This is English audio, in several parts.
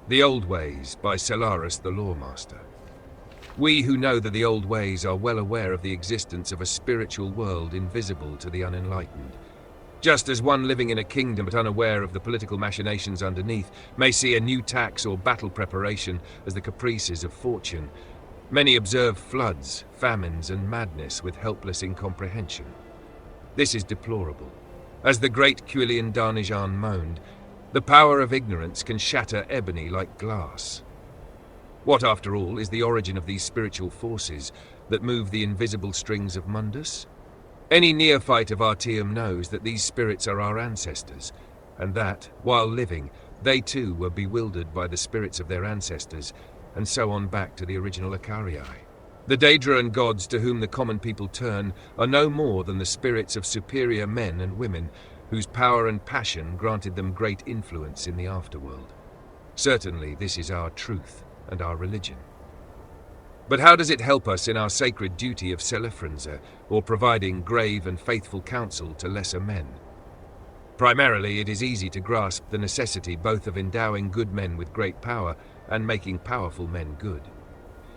The Old Ways by Solaris the Lawmaster. We who know that the Old Ways are well aware of the existence of a spiritual world invisible to the unenlightened. Just as one living in a kingdom but unaware of the political machinations underneath may see a new tax or battle preparation as the caprices of fortune, many observe floods, famines, and madness with helpless incomprehension. This is deplorable. As the great Quilian Darnijan moaned, the power of ignorance can shatter ebony like glass. What, after all, is the origin of these spiritual forces that move the invisible strings of Mundus? Any neophyte of Artium knows that these spirits are our ancestors, and that, while living, they too were bewildered by the spirits of their ancestors, and so on back to the original Acarii. The Daedra gods to whom the common people turn are no more than the spirits of superior men and women whose power and passion granted them great influence in the afterworld. Certainly this is our truth and our religion. But how does it help us in our sacred duty of Selefrenza, or providing grave and faithful counsel to lesser men? Primarily, it is easy to grasp the necessity both of endowing good men with great power and making powerful men good.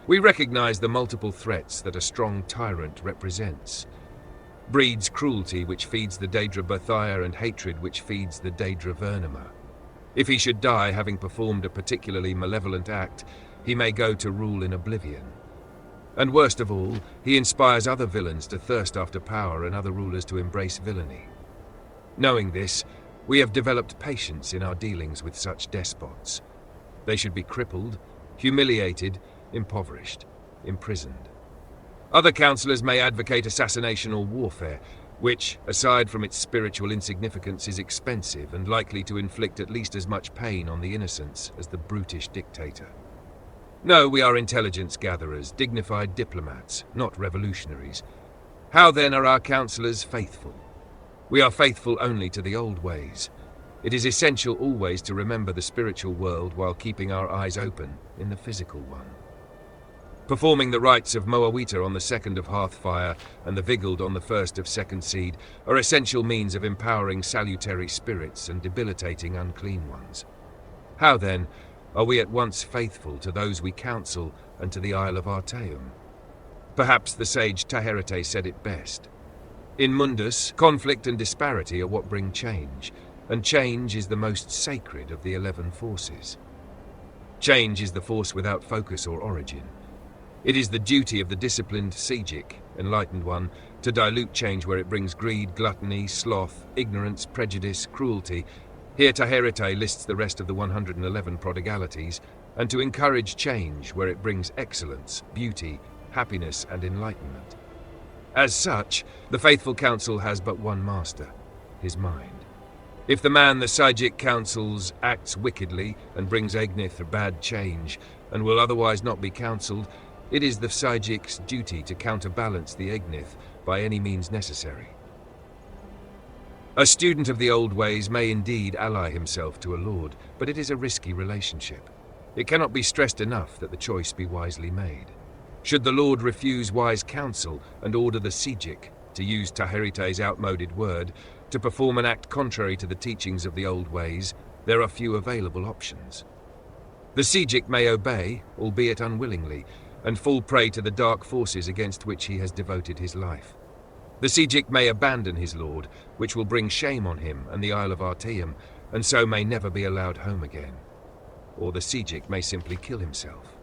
We recognize the multiple threats that a strong tyrant represents. Breeds cruelty which feeds the Daedra Berthia and hatred which feeds the Daedra Vernima. If he should die having performed a particularly malevolent act, he may go to rule in oblivion. And worst of all, he inspires other villains to thirst after power and other rulers to embrace villainy. Knowing this, we have developed patience in our dealings with such despots. They should be crippled, humiliated, impoverished, imprisoned. Other councillors may advocate assassination or warfare, which, aside from its spiritual insignificance, is expensive and likely to inflict at least as much pain on the innocents as the brutish dictator. No, we are intelligence gatherers, dignified diplomats, not revolutionaries. How then are our councillors faithful? We are faithful only to the old ways. It is essential always to remember the spiritual world while keeping our eyes open in the physical one. Performing the rites of Moawita on the 2nd of Hearthfire and the Vigeld on the 1st of Second Seed are essential means of empowering salutary spirits and debilitating unclean ones. How then are we at once faithful to those we counsel and to the Isle of Artaeum? Perhaps the sage Taherete said it best. In Mundus, conflict and disparity are what bring change, and change is the most sacred of the 11 forces. Change is the force without focus or origin. It is the duty of the disciplined Psijic, enlightened one, to dilute change where it brings greed, gluttony, sloth, ignorance, prejudice, cruelty. Here Taherete lists the rest of the 111 prodigalities, and to encourage change where it brings excellence, beauty, happiness, and enlightenment. As such, the faithful council has but one master, his mind. If the man the Psijic counsels acts wickedly and brings Egnith a bad change, and will otherwise not be counselled, it is the Psijic's duty to counterbalance the Egnith by any means necessary. A student of the old ways may indeed ally himself to a lord, but it is a risky relationship. It cannot be stressed enough that the choice be wisely made. Should the lord refuse wise counsel and order the Psijic, to use Taherete's outmoded word, to perform an act contrary to the teachings of the old ways, there are few available options. The Psijic may obey, albeit unwillingly, and fall prey to the dark forces against which he has devoted his life. The Psijic may abandon his lord, which will bring shame on him and the Isle of Artaeum, and so may never be allowed home again. Or the Psijic may simply kill himself.